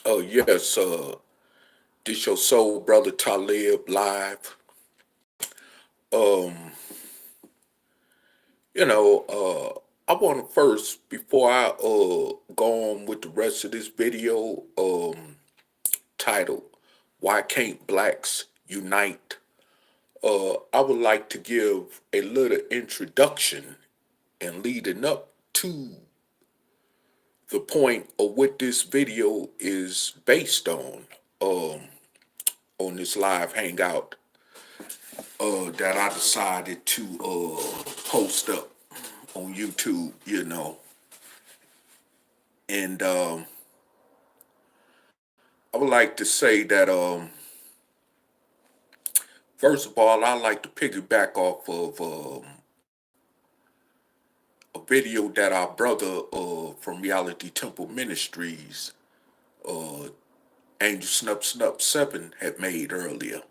Yes, this your soul brother Talib live. Um, I want to first, before I go on with the rest of this video, titled "Why Can't Blacks Unite?" I would like to give a little introduction and leading up to the point of what this video is based um, on this live hangout that I decided to post up on YouTube, and I would like to say that first of all, I like to piggyback off of a video that our brother from Reality Temple Ministries, uh, Angel Snup 7, had made earlier.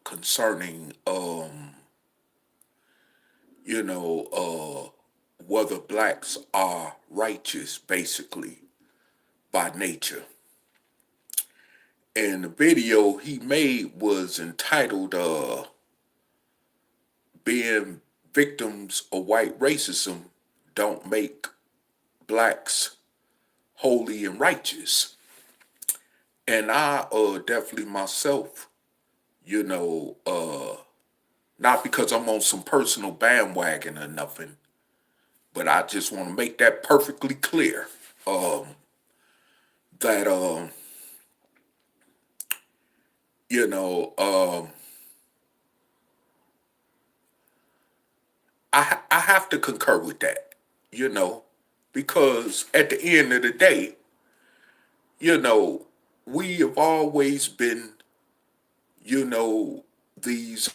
Concerning whether blacks are righteous, basically, by nature. And the video he made was entitled Being Victims of White Racism Don't Make Blacks Holy and Righteous. And I definitely myself, not because I'm on some personal bandwagon or nothing, but I just want to make that perfectly clear. That I have to concur with that, because at the end of the day, we have always been, these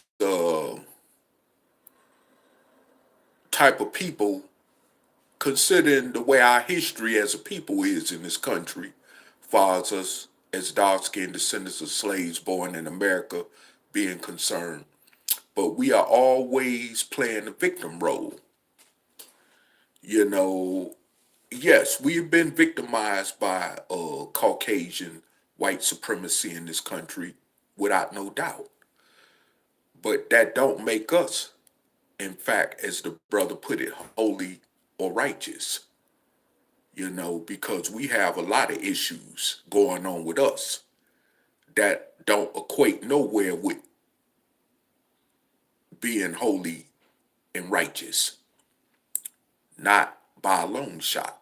type of people, considering the way our history as a people is in this country, far as us as dark-skinned descendants of slaves born in America being concerned. But we are always playing the victim role. Yes, we've been victimized by Caucasian white supremacy in this country, without no doubt. But that don't make us, in fact, as the brother put it, holy or righteous. Because we have a lot of issues going on with us that don't equate nowhere with being holy and righteous, not by a long shot.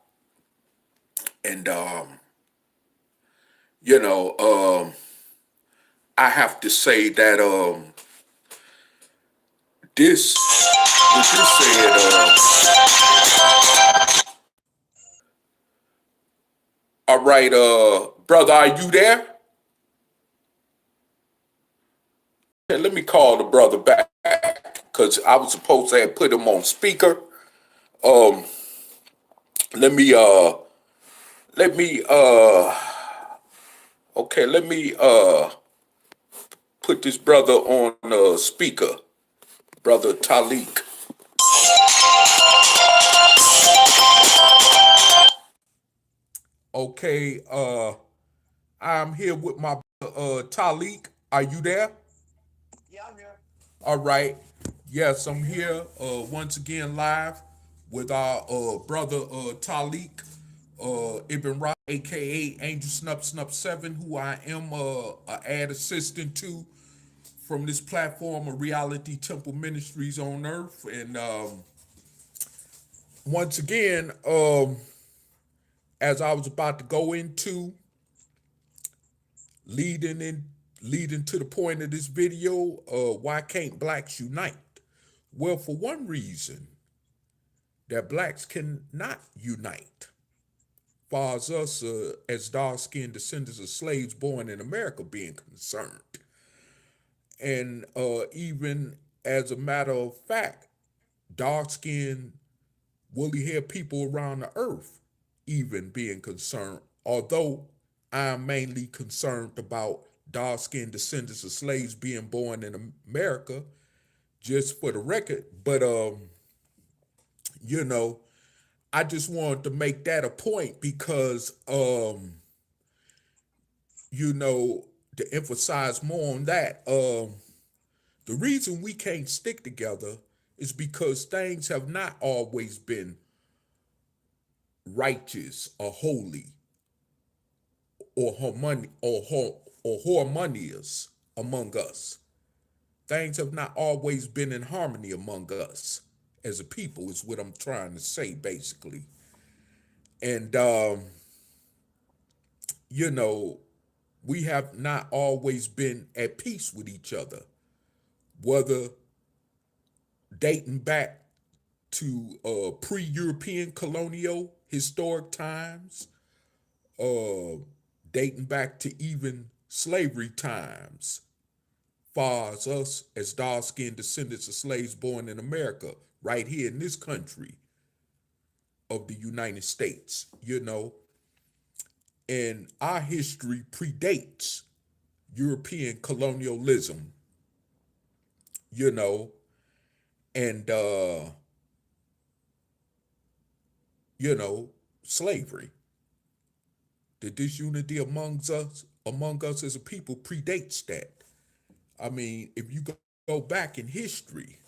And I have to say that this, what you said, all right, brother, are you there? Let me call the brother back because I was supposed to have put him on speaker. Um, let me okay, let me put this brother on speaker, brother Taalik. Okay, I'm here with my Taalik. Are you there? Yeah, I'm here. All right. Yes, I'm here once again live with our brother Taalik, Ibn'rad, aka Angel Snup 7, who I am a ad assistant to from this platform of Reality Temple Ministries on Earth. And once again, as I was about to go into leading in leading to the point of this video, why can't blacks unite? Well, for one reason, that blacks cannot unite. Far as us as dark-skinned descendants of slaves born in America being concerned. And even as a matter of fact, dark-skinned, woolly-haired people around the earth even being concerned, although I'm mainly concerned about dark-skinned descendants of slaves being born in America, just for the record. But, you know, I just wanted to make that a point because, to emphasize more on that, the reason we can't stick together is because things have not always been righteous or holy or harmonious among us. Things have not always been in harmony among us as a people, is what I'm trying to say, basically. And, we have not always been at peace with each other, whether dating back to pre-European colonial historic times, dating back to even slavery times, far as us as dark-skinned descendants of slaves born in America, right here in this country of the United States, and our history predates European colonialism, and, slavery. The disunity among us as a people predates that. I mean, if you go back in history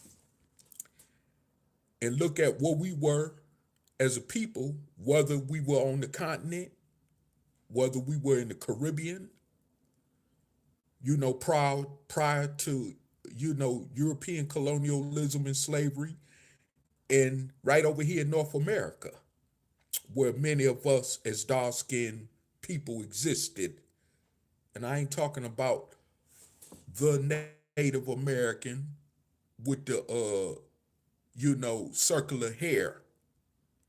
and look at what we were as a people, whether we were on the continent, whether we were in the Caribbean, prior to, European colonialism and slavery, and right over here in North America, where many of us as dark-skinned people existed. And I ain't talking about the Native American with the, circular hair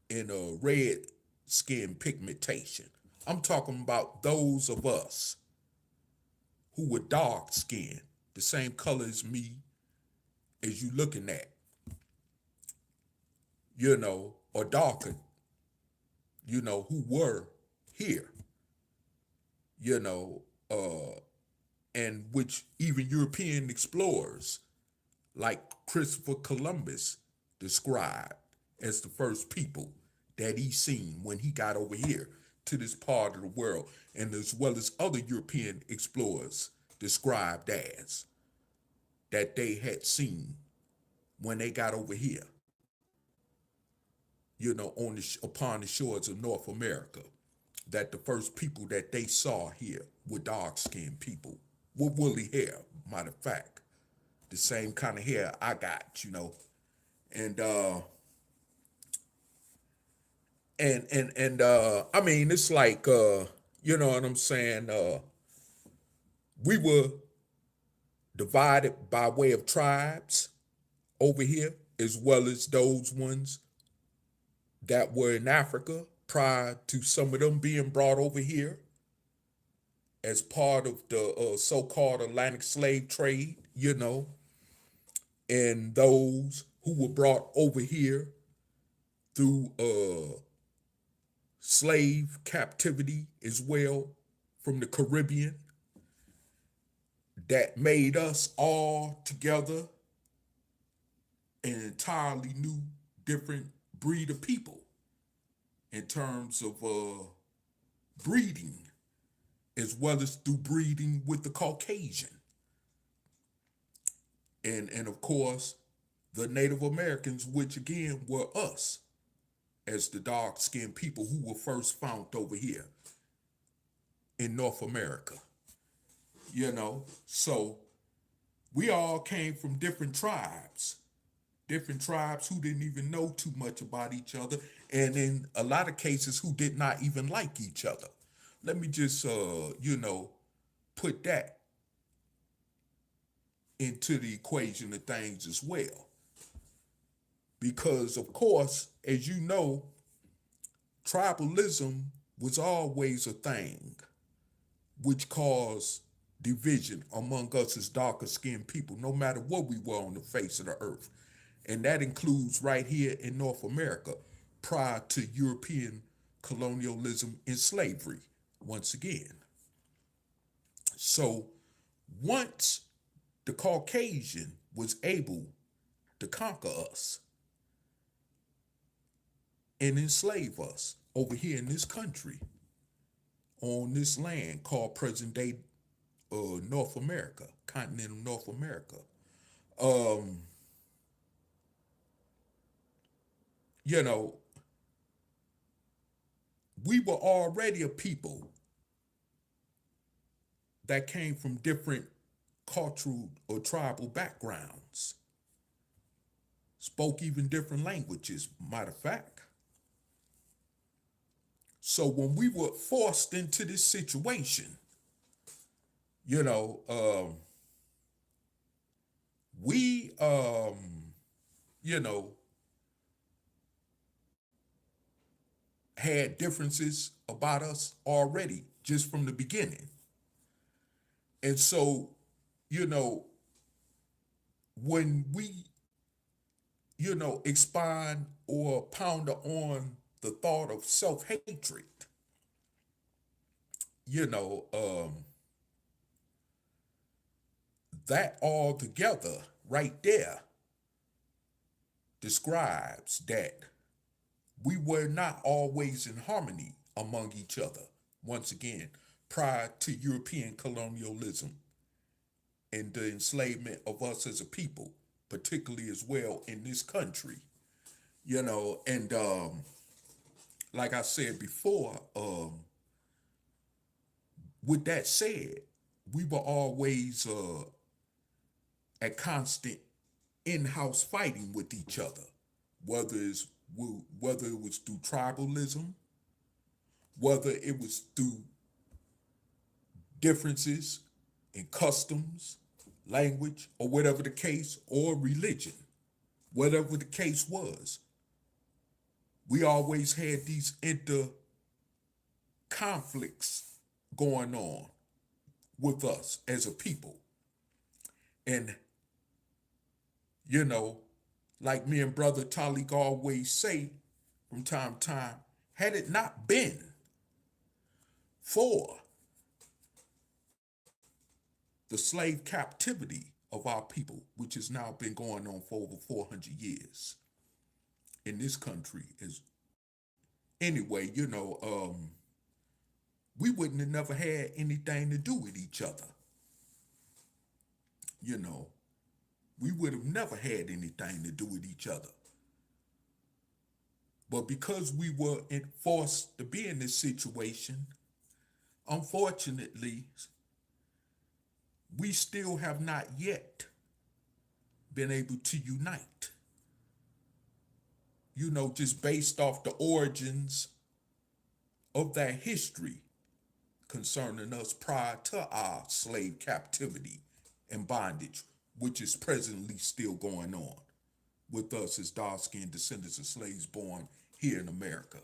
and red skin pigmentation. I'm talking about those of us who were dark-skinned, the same color as me, as you looking at, or darker, who were here, and which even European explorers like Christopher Columbus described as the first people that he seen when he got over here to this part of the world, and as well as other European explorers described as that they had seen when they got over here, upon the shores of North America, that the first people that they saw here were dark-skinned people with woolly hair, matter of fact, the same kind of hair I got, and I mean, it's like, you know what I'm saying? We were divided by way of tribes over here, as well as those ones that were in Africa prior to some of them being brought over here as part of the so-called Atlantic slave trade, and those who were brought over here through slave captivity as well from the Caribbean, that made us all together an entirely new, different breed of people in terms of breeding, as well as through breeding with the Caucasian. And of course, the Native Americans, which again were us, as the dark-skinned people who were first found over here in North America. So we all came from different tribes who didn't even know too much about each other, and in a lot of cases who did not even like each other. Let me just, put that into the equation of things as well. Because, of course, as you know, tribalism was always a thing which caused division among us as darker skinned people, no matter what we were on the face of the earth. And that includes right here in North America, prior to European colonialism and slavery, once again. So once the Caucasian was able to conquer us and enslave us over here in this country, on this land called present day North America, continental North America. You know, we were already a people that came from different cultural or tribal backgrounds, spoke even different languages, matter of fact. So when we were forced into this situation, you know, we, you know, had differences about us already just from the beginning. And so, you know, when we, you know, expand or ponder on the thought of self-hatred, you know, that all together right there describes that we were not always in harmony among each other, once again, prior to European colonialism and the enslavement of us as a people, particularly as well in this country. You know, and like I said before, with that said, we were always at constant in-house fighting with each other, whether it was through tribalism, whether it was through differences in customs, language, or whatever the case, or religion, whatever the case was. We always had these conflicts going on with us as a people. And, you know, like me and brother Taalik always say from time to time, had it not been for the slave captivity of our people, which has now been going on for over 400 years in this country, anyway, you know, we wouldn't have never had anything to do with each other. You know, we would have never had anything to do with each other. But because we were forced to be in this situation, unfortunately, we still have not yet been able to unite. You know, just based off the origins of that history concerning us prior to our slave captivity and bondage, which is presently still going on with us as dark-skinned descendants of slaves born here in America.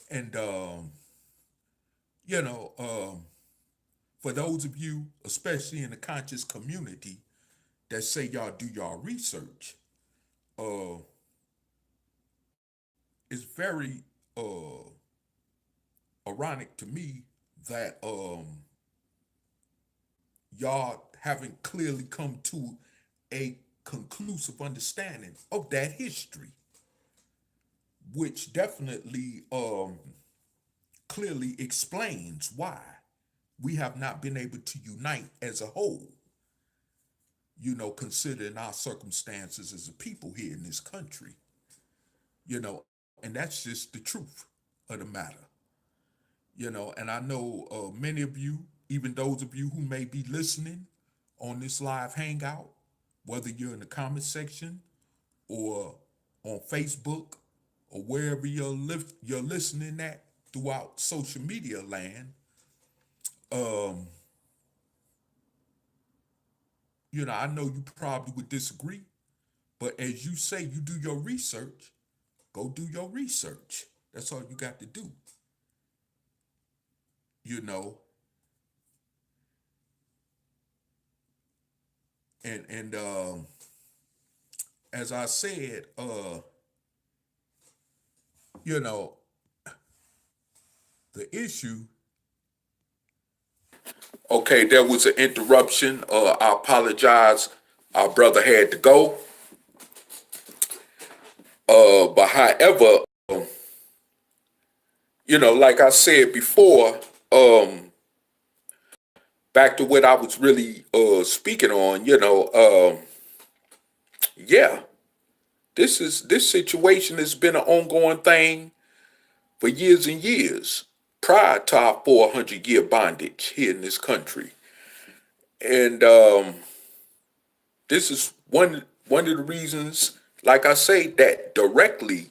And, you know, for those of you, especially in the conscious community, that say y'all do y'all research, it's very ironic to me that y'all haven't clearly come to a conclusive understanding of that history, which definitely clearly explains why we have not been able to unite as a whole, you know, considering our circumstances as a people here in this country, you know, and that's just the truth of the matter, you know. And I know many of you, even those of you who may be listening on this live hangout, whether you're in the comment section or on Facebook or wherever you're listening at throughout social media land, you know, I know you probably would disagree, but as you say, you do your research, go do your research. That's all you got to do. You know, and as I said, you know, the issue. Okay, there was an interruption. I apologize. Our brother had to go. But however, like I said before, back to what I was really speaking on, yeah, this situation has been an ongoing thing for years and years prior to our 400-year bondage here in this country. And this is one of the reasons, like I say, that directly,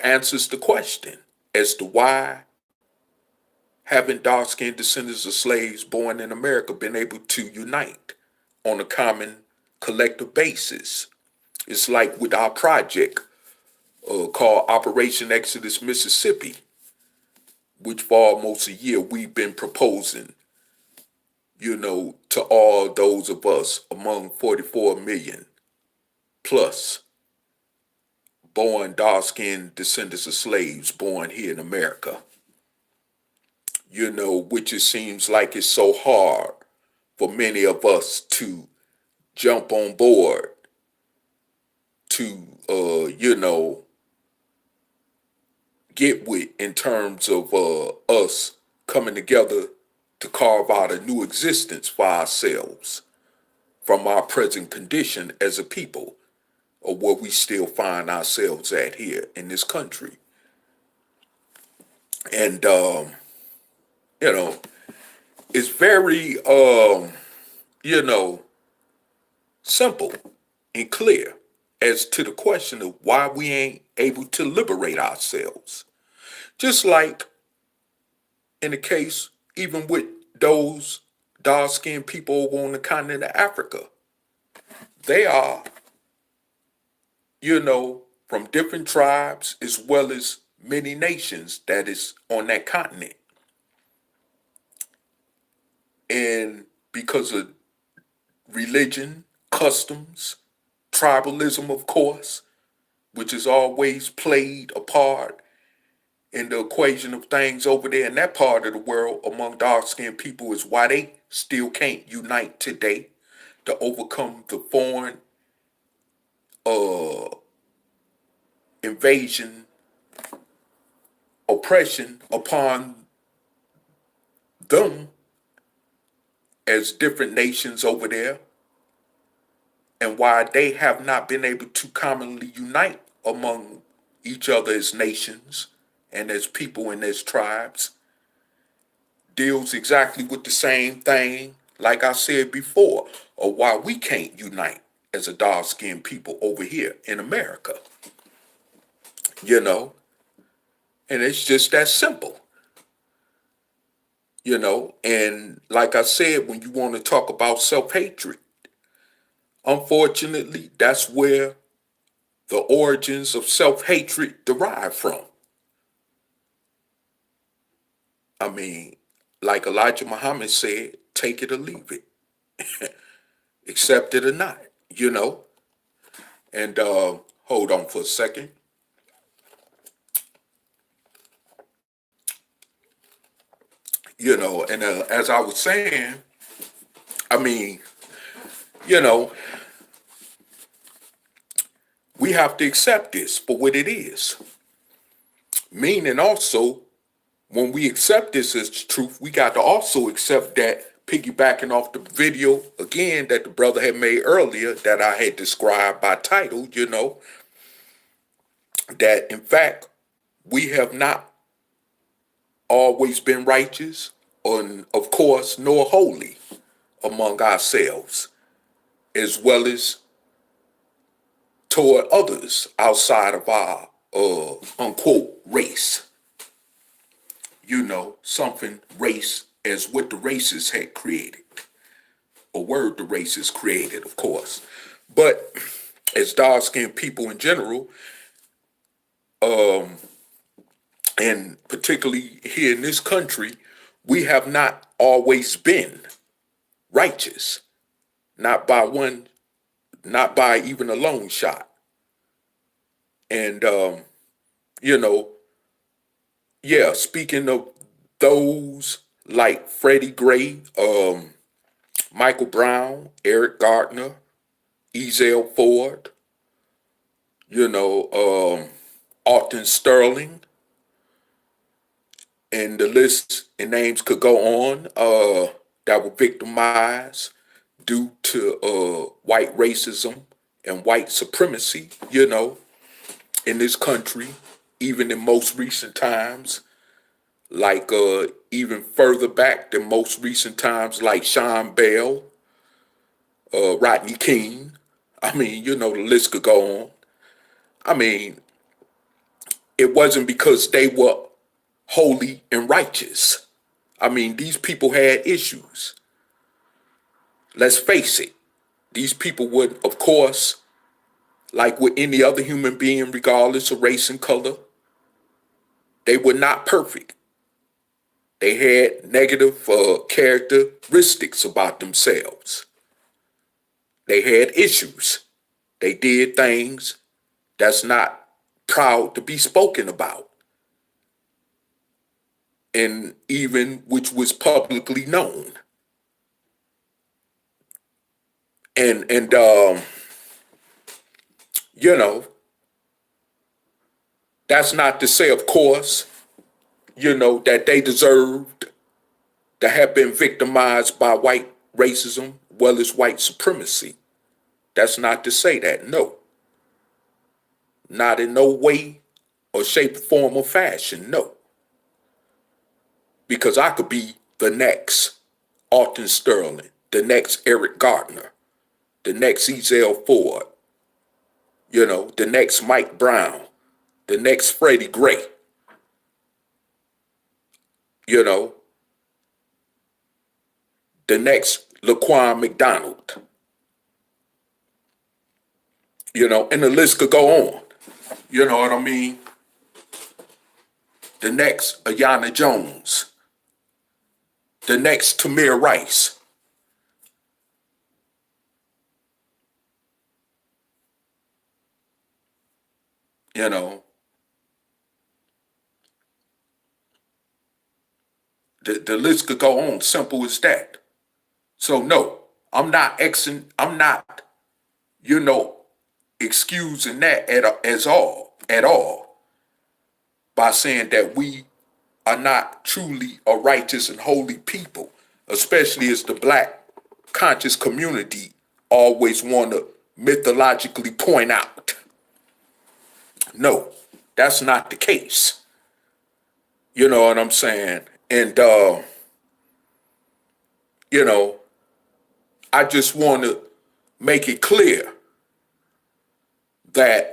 answers the question as to why haven't dark-skinned descendants of slaves born in America been able to unite on a common collective basis. It's like with our project called Operation Exodus Mississippi, which for almost a year we've been proposing, to all those of us among 44 million plus born dark-skinned descendants of slaves born here in America, which it seems like it's so hard for many of us to jump on board to, get with in terms of us coming together to carve out a new existence for ourselves from our present condition as a people, or where we still find ourselves at here in this country. And, it's very, simple and clear as to the question of why we ain't able to liberate ourselves. Just like in the case, even with those dark-skinned people over on the continent of Africa, they are, from different tribes as well as many nations that is on that continent. And because of religion, customs, tribalism, of course, which has always played a part in the equation of things over there in that part of the world among dark-skinned people, is why they still can't unite today to overcome the foreign invasion, oppression upon them as different nations over there, and why they have not been able to commonly unite among each other as nations and as people and as tribes, deals exactly with the same thing, like I said before, or why we can't unite as a dark-skinned people over here in America. And it's just that simple. And like I said, when you want to talk about self-hatred, unfortunately, that's where the origins of self-hatred derive from. I mean, like Elijah Muhammad said, take it or leave it, accept it or not, And hold on for a second. And as I was saying, I mean, we have to accept this for what it is. Meaning also, when we accept this as truth, we got to also accept that, piggybacking off the video again that the brother had made earlier that I had described by title, that in fact, we have not always been righteous, and of course, nor holy among ourselves, as well as toward others outside of our unquote race. Something race as what the racists had created, a word the racists created, of course. But as dark-skinned people in general, and particularly here in this country, we have not always been righteous, not by even a long shot. And speaking of those like Freddie Gray, Michael Brown, Eric Gardner, Ezell Ford, Alton Sterling, and the list and names could go on, that were victimized due to white racism and white supremacy, in this country, even in most recent times, like even further back than most recent times, like Sean Bell, Rodney King. I mean, the list could go on. I mean, it wasn't because they were holy and righteous. I mean, these people had issues. Let's face it. These people would, of course, like with any other human being, regardless of race and color, they were not perfect. They had negative characteristics about themselves. They had issues. They did things that's not proud to be spoken about, and even which was publicly known. And that's not to say, of course, that they deserved to have been victimized by white racism, well as white supremacy. That's not to say that, no. Not in no way or shape, form, or fashion, no. Because I could be the next Alton Sterling, the next Eric Gardner, the next Ezell Ford, the next Mike Brown, the next Freddie Gray, the next Laquan McDonald, and the list could go on. You know what I mean? The next Ayanna Jones, the next Tamir Rice. The list could go on, simple as that. So no, I'm not excusing that at all by saying that we are not truly a righteous and holy people, especially as the black conscious community always want to mythologically point out. No, that's not the case. You know what I'm saying? And, I just want to make it clear that,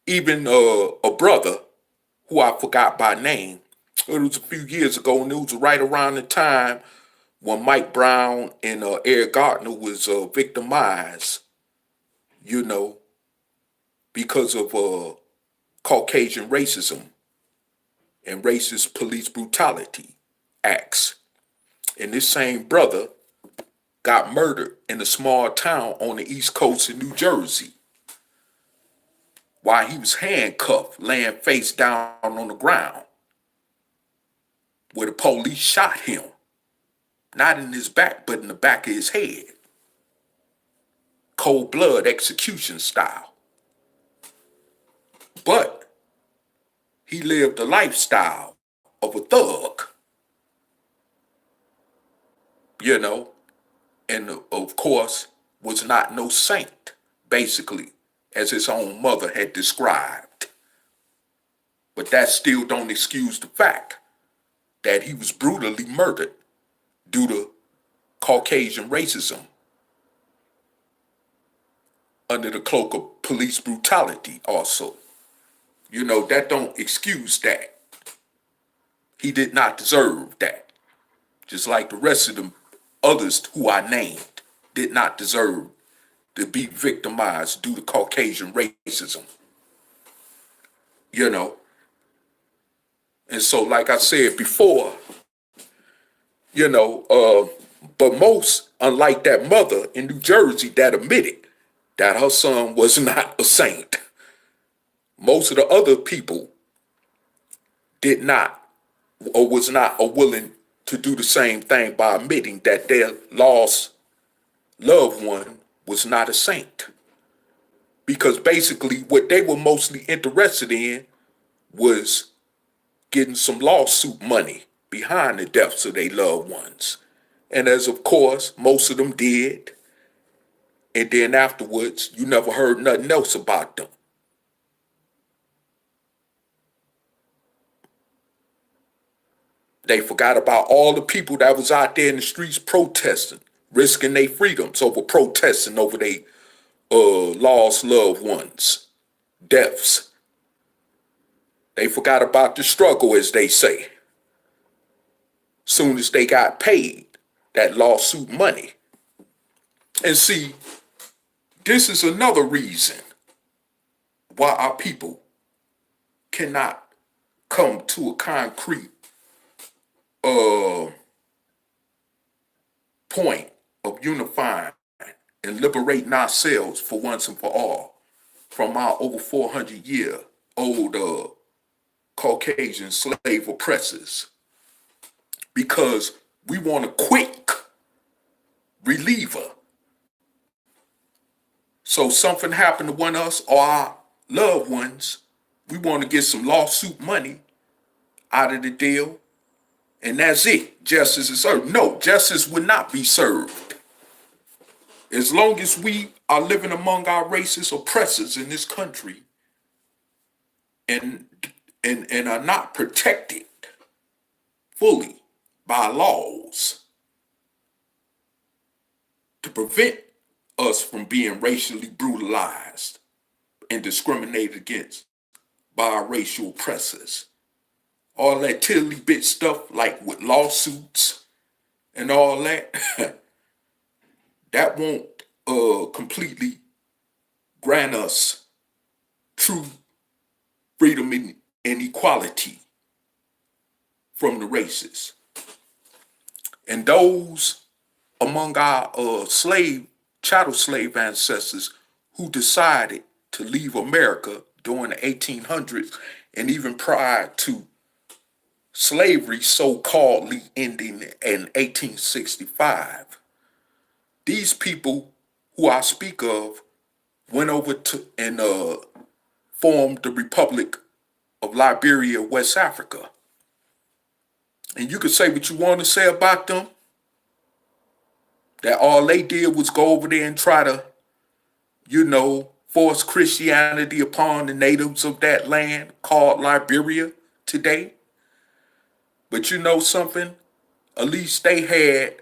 even a brother who I forgot by name, it was a few years ago, and it was right around the time when Mike Brown and Eric Gardner was victimized, because of Caucasian racism and racist police brutality acts. And this same brother got murdered in a small town on the East Coast of New Jersey while he was handcuffed, laying face down on the ground, where the police shot him, not in his back, but in the back of his head. Cold blood execution style. But he lived a lifestyle of a thug, and of course was not no saint, basically, as his own mother had described. But that still don't excuse the fact that he was brutally murdered due to Caucasian racism under the cloak of police brutality also. That don't excuse that. He did not deserve that. Just like the rest of them others who I named did not deserve to be victimized due to Caucasian racism. And so, like I said before, but most, unlike that mother in New Jersey that admitted that her son was not a saint, most of the other people did not or was not willing to do the same thing by admitting that their lost loved one was not a saint. Because basically what they were mostly interested in was getting some lawsuit money behind the deaths of their loved ones. And as of course, most of them did. And then afterwards, you never heard nothing else about them. They forgot about all the people that was out there in the streets protesting, risking their freedoms over protesting over their lost loved ones, deaths. They forgot about the struggle, as they say. Soon as they got paid that lawsuit money. And see, this is another reason why our people cannot come to a concrete point of unifying and liberating ourselves for once and for all from our over 400-year-old Caucasian slave oppressors. Because we want a quick reliever. So something happened to one of us or our loved ones, we want to get some lawsuit money out of the deal, and that's it. Justice is served. No, justice will not be served. As long as we are living among our racist oppressors in this country and are not protected fully by laws to prevent us from being racially brutalized and discriminated against by our racial oppressors. All that tiddly bit stuff like with lawsuits and all that, that won't completely grant us true freedom and equality from the races. And those among our chattel slave ancestors who decided to leave America during the 1800s and even prior to slavery so-calledly ending in 1865. These people who I speak of went over to and formed the Republic of Liberia, West Africa. And you could say what you want to say about them, that all they did was go over there and try to, force Christianity upon the natives of that land called Liberia today. But you know something? At least they had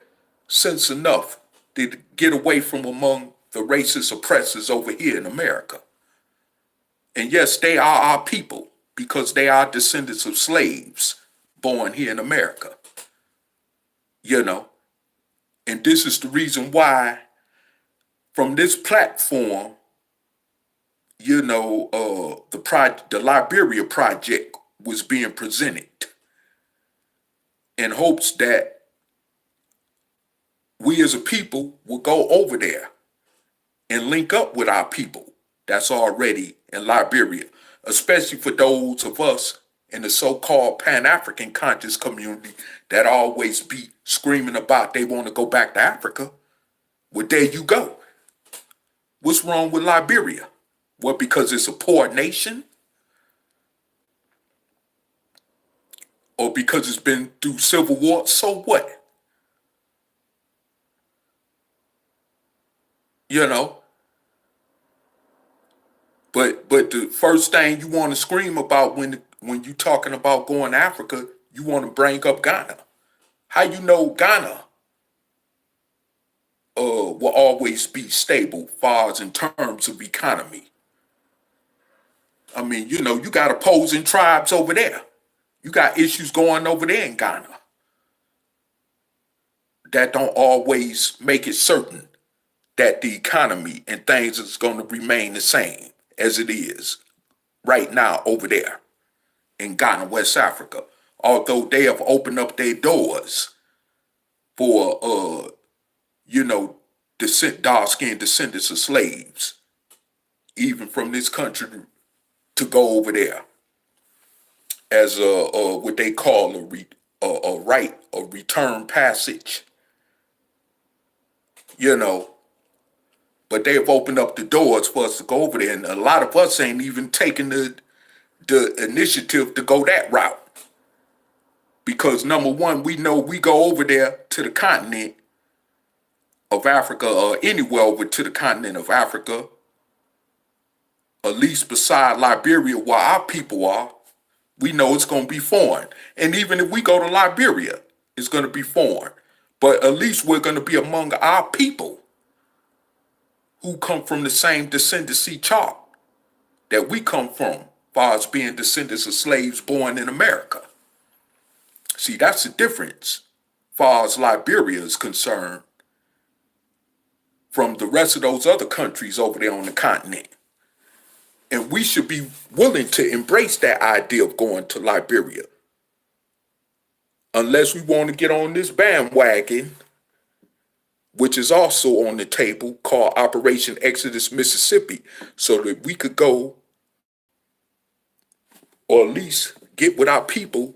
sense enough to get away from among the racist oppressors over here in America. And yes, they are our people because they are descendants of slaves born here in America. And this is the reason why from this platform, the Liberia Project was being presented in hopes that we as a people will go over there and link up with our people that's already in Liberia, especially for those of us in the so-called Pan-African conscious community that always be screaming about they want to go back to Africa. Well, there you go. What's wrong with Liberia? What, because it's a poor nation? Or because it's been through civil war? So what? But the first thing you want to scream about when you're talking about going to Africa, you want to bring up Ghana. How you know Ghana will always be stable far as in terms of economy? I mean, you got opposing tribes over there. You got issues going over there in Ghana that don't always make it certain that the economy and things is going to remain the same as it is right now over there in Ghana, West Africa. Although they have opened up their doors for, dark-skinned descendants of slaves, even from this country, to go over there as what they call a return passage. but they have opened up the doors for us to go over there, and a lot of us ain't even taking the initiative to go that route. Because number one, we know we go over there to the continent of Africa, or anywhere over to the continent of Africa, at least beside Liberia where our people are, we know it's going to be foreign. And even if we go to Liberia, it's going to be foreign. But at least we're going to be among our people who come from the same descendancy chart that we come from, as far as being descendants of slaves born in America. See, that's the difference, as far as Liberia is concerned, from the rest of those other countries over there on the continent. And we should be willing to embrace that idea of going to Liberia. Unless we want to get on this bandwagon, which is also on the table, called Operation Exodus Mississippi, so that we could go, or at least get with our people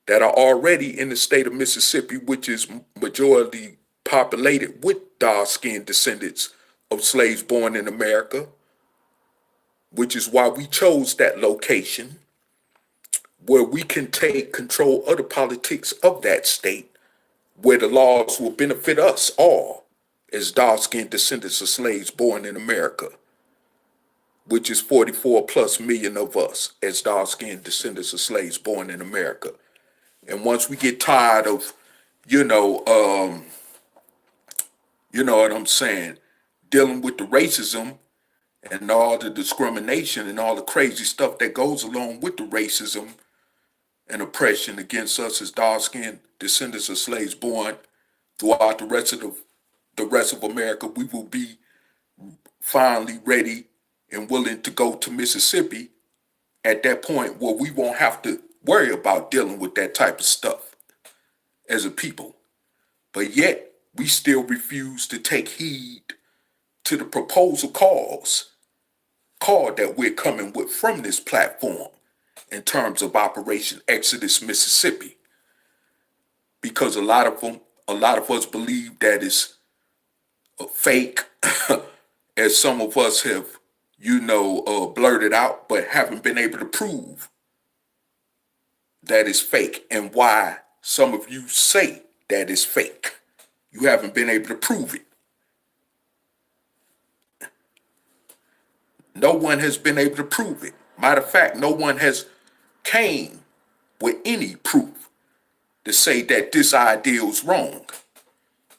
that are already in the state of Mississippi, which is majority populated with dark-skinned descendants of slaves born in America, which is why we chose that location, where we can take control of the politics of that state, where the laws will benefit us all as dark-skinned descendants of slaves born in America, which is 44 plus million of us as dark-skinned descendants of slaves born in America. And once we get tired of, you know what I'm saying, dealing with the racism and all the discrimination and all the crazy stuff that goes along with the racism and oppression against us as dark-skinned descendants of slaves born throughout the rest of America, we will be finally ready and willing to go to Mississippi at that point where we won't have to worry about dealing with that type of stuff as a people. But yet, we still refuse to take heed to the proposal call that we're coming with from this platform in terms of Operation Exodus Mississippi. Because a lot of us believe that it's a fake, as some of us have, blurted out, but haven't been able to prove that it's fake, and why some of you say that it's fake. You haven't been able to prove it. No one has been able to prove it. Matter of fact, no one has came with any proof to say that this idea is wrong,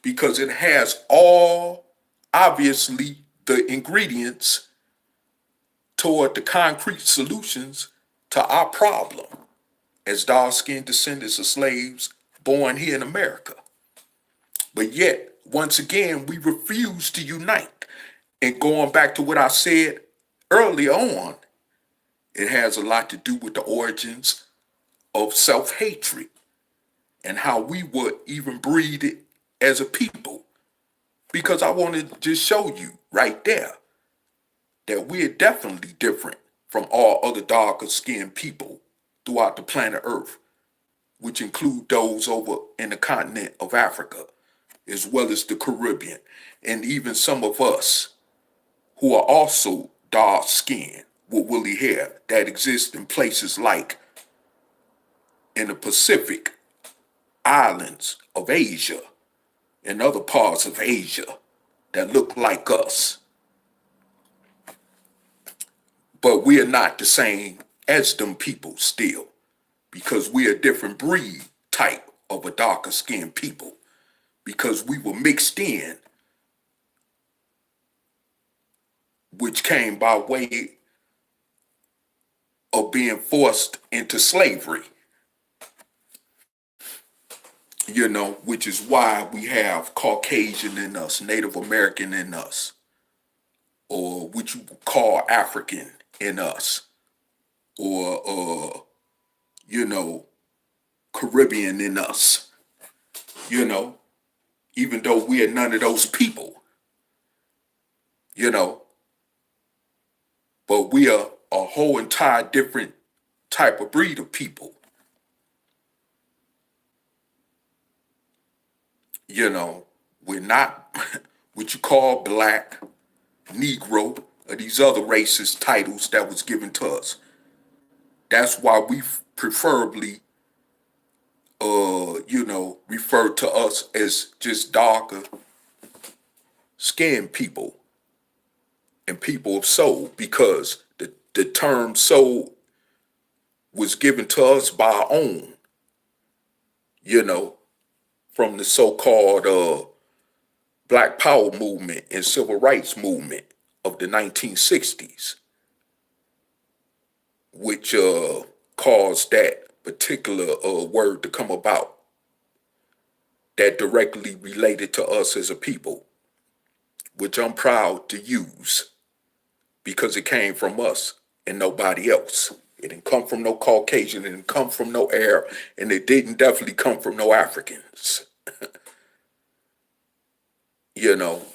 because it has all, obviously, the ingredients toward the concrete solutions to our problem as dark-skinned descendants of slaves born here in America. But yet, once again, we refuse to unite. And going back to what I said earlier on, it has a lot to do with the origins of self-hatred and how we would even breed it as a people. Because I wanted to just show you right there that we're definitely different from all other darker skinned people throughout the planet Earth, which include those over in the continent of Africa, as well as the Caribbean, and even some of us who are also dark skinned with woolly hair that exist in places like in the Pacific islands of Asia and other parts of Asia that look like us. But we are not the same as them people still, because we are a different breed type of a darker skinned people, because we were mixed in, which came by way of being forced into slavery, which is why we have Caucasian in us, Native American in us, or what you call African in us, or, Caribbean in us, even though we are none of those people, but we are a whole entire different type of breed of people. We're not what you call black, Negro, or these other racist titles that was given to us. That's why we preferably, refer to us as just darker skinned people and people of soul, because the term soul was given to us by our own, from the so-called Black Power movement and Civil Rights movement of the 1960s, which caused that particular word to come about that directly related to us as a people, which I'm proud to use because it came from us and nobody else. It didn't come from no Caucasian, it didn't come from no Arab, and it didn't definitely come from no Africans.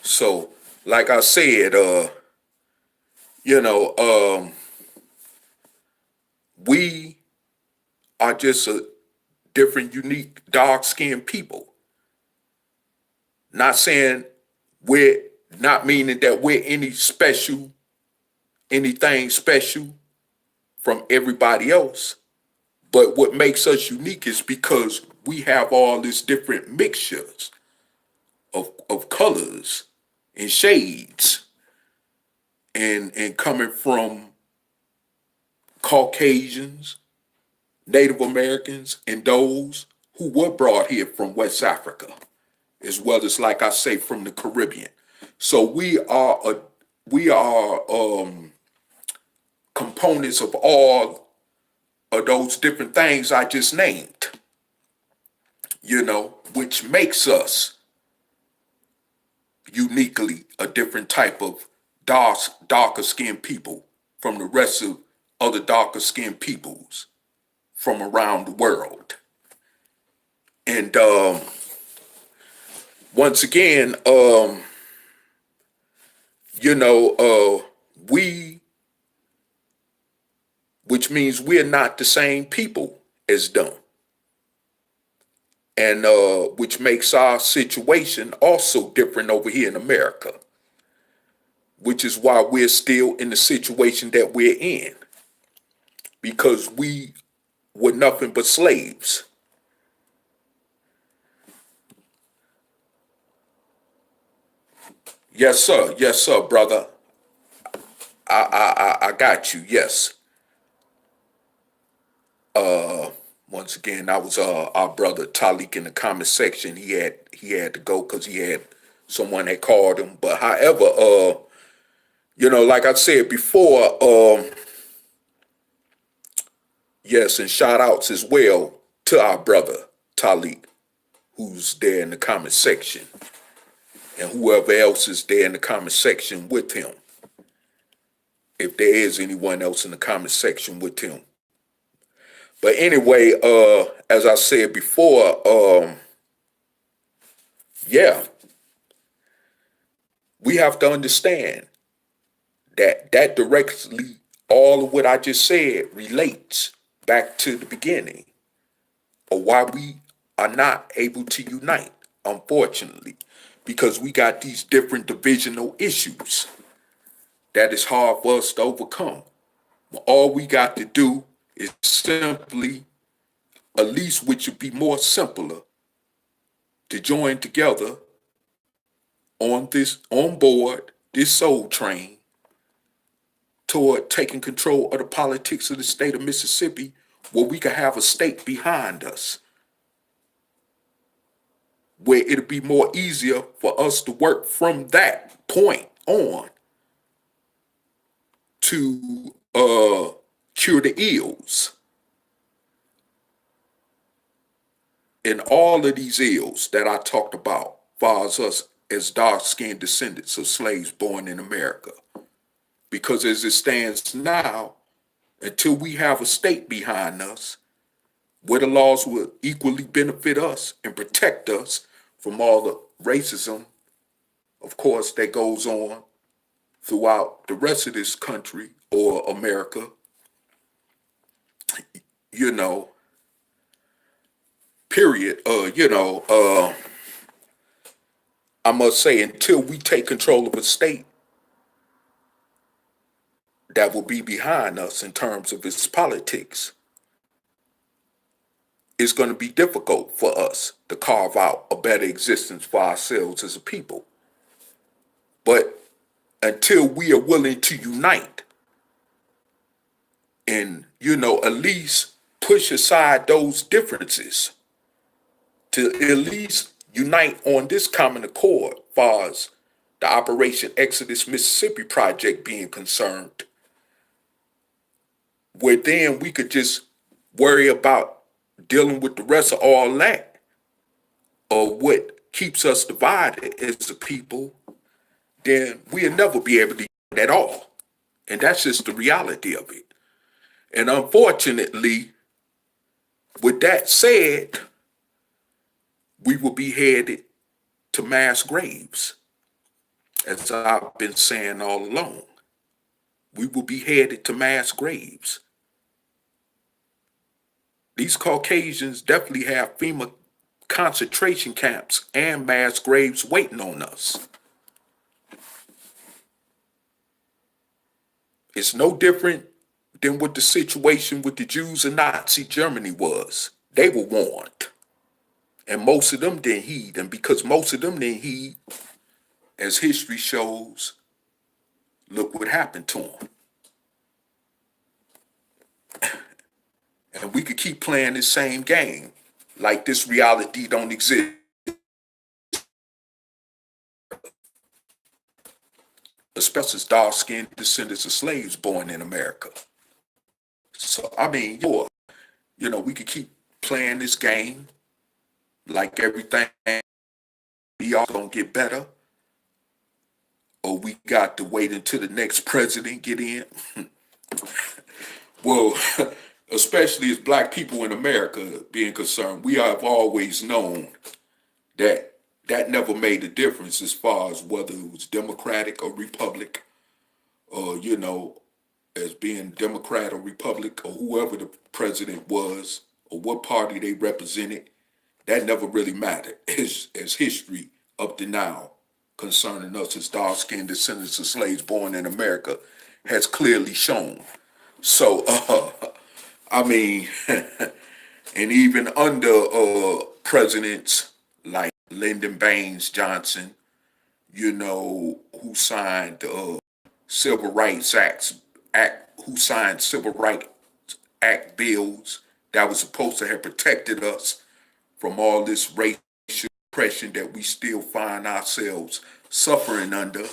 So like I said, we are just a different, unique, dark-skinned people. Not saying not meaning that we're anything special from everybody else. But what makes us unique is because we have all these different mixtures of colors and shades, and coming from Caucasians, Native Americans, and those who were brought here from West Africa, as well as, like I say, from the Caribbean. So we are components of all of those different things I just named, which makes us uniquely a different type of darker skinned people from the rest of other darker skinned peoples from around the world. And once again, which means we're not the same people as them. And which makes our situation also different over here in America, which is why we're still in the situation that we're in, because we were nothing but slaves. Yes, sir, brother. I got you. Yes. Once again, that was our brother Taalik in the comment section. He had to go because he had someone that called him. But however, like I said before, yes, and shout outs as well to our brother Taalik, who's there in the comment section, and whoever else is there in the comment section with him, if there is anyone else in the comment section with him. But anyway, as I said before, we have to understand that directly, all of what I just said relates back to the beginning of why we are not able to unite, unfortunately, because we got these different divisional issues that is hard for us to overcome. All we got to do is simply, at least which would be more simpler, to join together on board this soul train toward taking control of the politics of the state of Mississippi, where we could have a state behind us, where it'll be more easier for us to work from that point on to cure the ills. And all of these ills that I talked about, far as us as dark-skinned descendants of slaves born in America. Because as it stands now, until we have a state behind us, where the laws will equally benefit us and protect us from all the racism, of course, that goes on throughout the rest of this country or America, period, I must say, until we take control of a state, that will be behind us in terms of its politics, it's going to be difficult for us to carve out a better existence for ourselves as a people. But until we are willing to unite and, at least push aside those differences, to at least unite on this common accord, as far as the Operation Exodus Mississippi project being concerned, where then we could just worry about dealing with the rest of all that, or what keeps us divided as a people, then we'll never be able to unite at all. And that's just the reality of it. And unfortunately, with that said, we will be headed to mass graves, as I've been saying all along. We will be headed to mass graves. These Caucasians definitely have FEMA concentration camps and mass graves waiting on us. It's no different than what the situation with the Jews in Nazi Germany was. They were warned. And most of them didn't heed. And because most of them didn't heed, as history shows, look what happened to them. And we could keep playing this same game like this reality don't exist. Especially as dark-skinned descendants of slaves born in America. So, I mean, we could keep playing this game like everything be all gonna get better, or we got to wait until the next president get in. Well, especially as black people in America being concerned, we have always known that never made a difference as far as whether it was Democratic or Republic, or, as being Democrat or Republic, or whoever the president was, or what party they represented. That never really mattered as history up to now concerning us as dark-skinned descendants of slaves born in America has clearly shown. So, I mean, and even under presidents like Lyndon Baines Johnson, who signed Civil Rights who signed Civil Rights Act bills that was supposed to have protected us from all this racial oppression that we still find ourselves suffering under.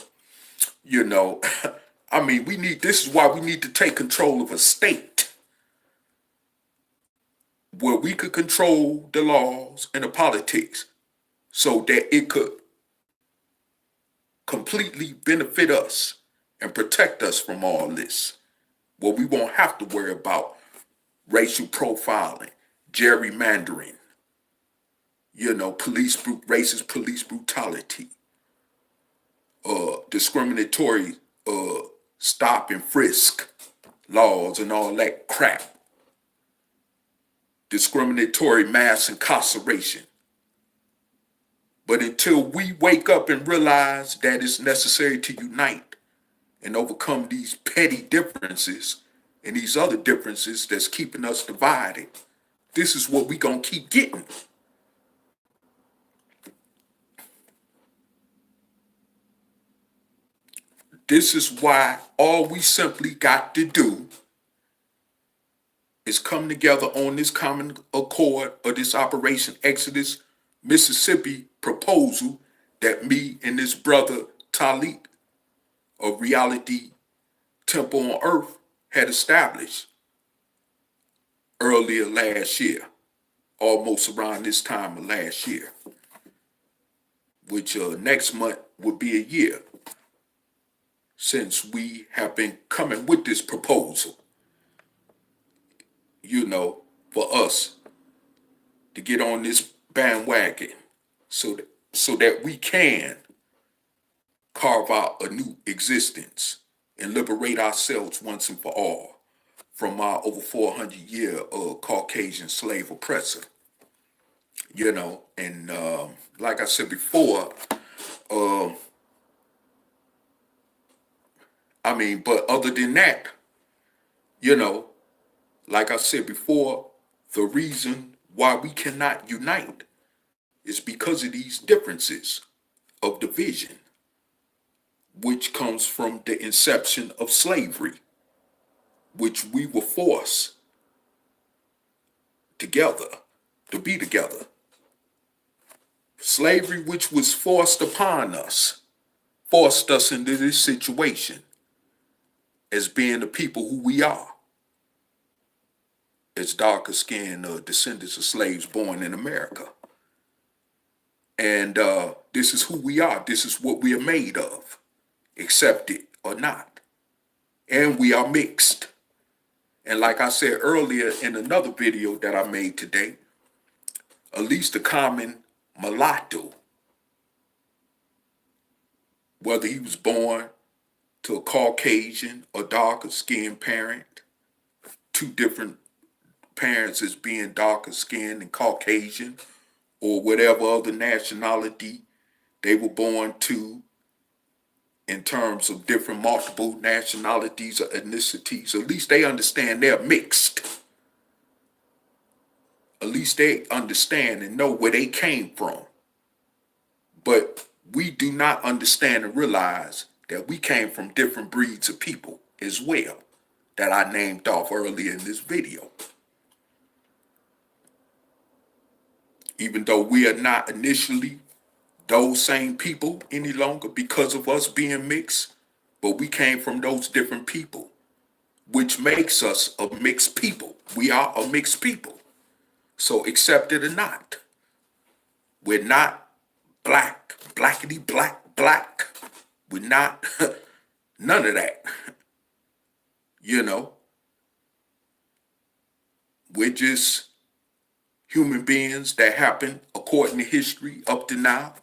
I mean, this is why we need to take control of a state where we could control the laws and the politics so that it could completely benefit us and protect us from all this. Where we won't have to worry about racial profiling, gerrymandering, racist police brutality, discriminatory stop and frisk laws and all that crap, discriminatory mass incarceration. But until we wake up and realize that it's necessary to unite and overcome these petty differences and these other differences that's keeping us divided, this is what we gonna keep getting. This is why all we simply got to do is come together on this common accord of this Operation Exodus Mississippi proposal that me and this brother Taalik of Reality Temple on Earth had established earlier last year, almost around this time of last year, which next month would be a year since we have been coming with this proposal, for us to get on this bandwagon so that we can carve out a new existence and liberate ourselves once and for all from our over 400-year Caucasian slave oppressor. And like I said before, I mean, but other than that, you know, like I said before, the reason why we cannot unite is because of these differences of division, which comes from the inception of slavery, which we were forced together to be together. Slavery, which was forced upon us, forced us into this situation as being the people who we are, as darker skinned descendants of slaves born in America. And this is who we are. This is what we are made of, accept it or not. And we are mixed. And like I said earlier in another video that I made today, at least the common mulatto, whether he was born to a Caucasian or darker skinned parent, two different parents as being darker skinned and Caucasian, or whatever other nationality they were born to in terms of different multiple nationalities or ethnicities, at least they understand they're mixed. At least they understand and know where they came from. But we do not understand and realize that we came from different breeds of people as well, that I named off earlier in this video. Even though we are not initially those same people any longer because of us being mixed, but we came from those different people, which makes us a mixed people. We are a mixed people. So accept it or not, we're not black, blackity black, black. We're not none of that. You know, we're just human beings that happen, according to history up to now,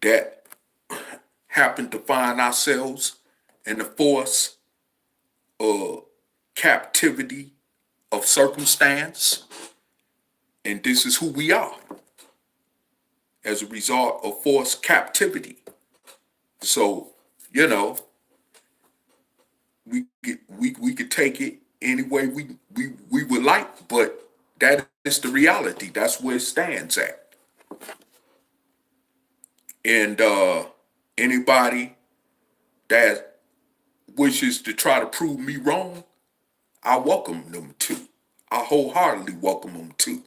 that happen to find ourselves in the force of captivity of circumstance. And this is who we are as a result of forced captivity. So, you know, we could take it any way we would like, but that is the reality. That's where it stands at. And anybody that wishes to try to prove me wrong, I welcome them to. I wholeheartedly welcome them to.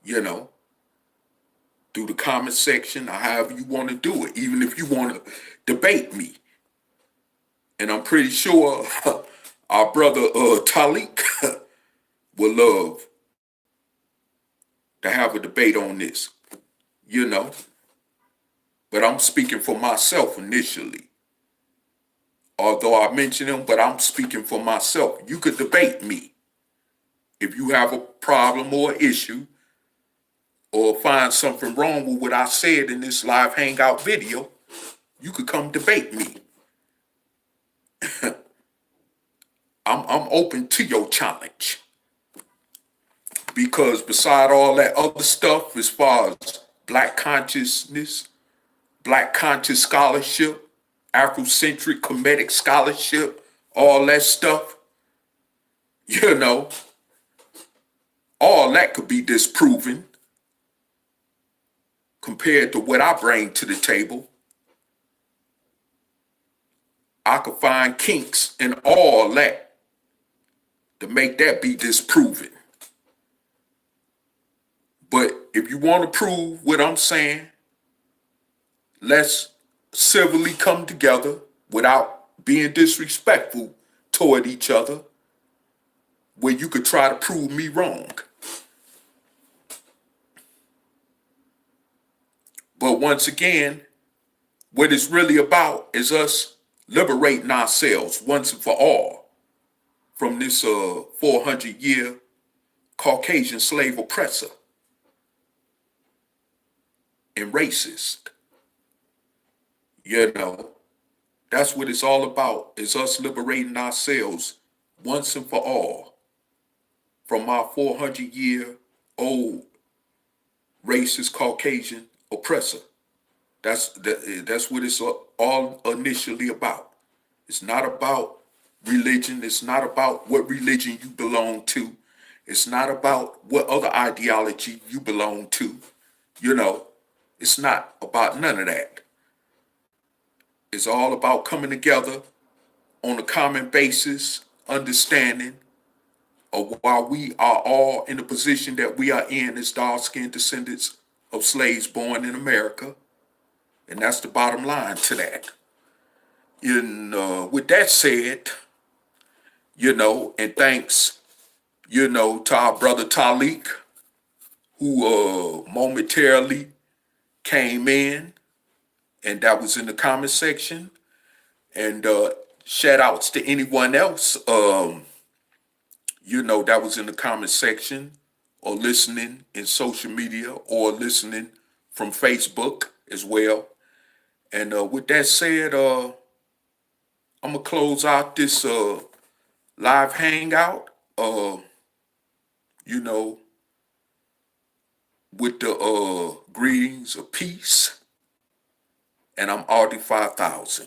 You know, through the comment section, or however you want to do it, even if you want to debate me. And I'm pretty sure our brother Taalik would love to have a debate on this, you know. But I'm speaking for myself initially. Although I mention him, but I'm speaking for myself. You could debate me. If you have a problem or issue, or find something wrong with what I said in this live hangout video, you could come debate me. I'm open to your challenge. Because beside all that other stuff, as far as black consciousness, black conscious scholarship, Afrocentric comedic scholarship, all that stuff, you know, all that could be disproven compared to what I bring to the table. I could find kinks in all that to make that be disproven. But if you want to prove what I'm saying, let's civilly come together without being disrespectful toward each other, where you could try to prove me wrong. But once again, what it's really about is us liberating ourselves once and for all from this 400-year Caucasian slave oppressor and racist. You know, that's what it's all about, is us liberating ourselves once and for all from our 400-year-old racist Caucasian oppressor. That's what it's all initially about. It's not about religion. It's not about what religion you belong to. It's not about what other ideology you belong to. You know, it's not about none of that. It's all about coming together on a common basis, understanding of why we are all in the position that we are in as dark-skinned descendants of slaves born in America. And that's the bottom line to that. And with that said, and thanks, to our brother Taalik, who momentarily came in, and that was in the comment section. And shout outs to anyone else, that was in the comment section or listening in social media or listening from Facebook as well. And with that said, I'm going to close out this live hangout, with the greetings of peace. And I'm RD 5000.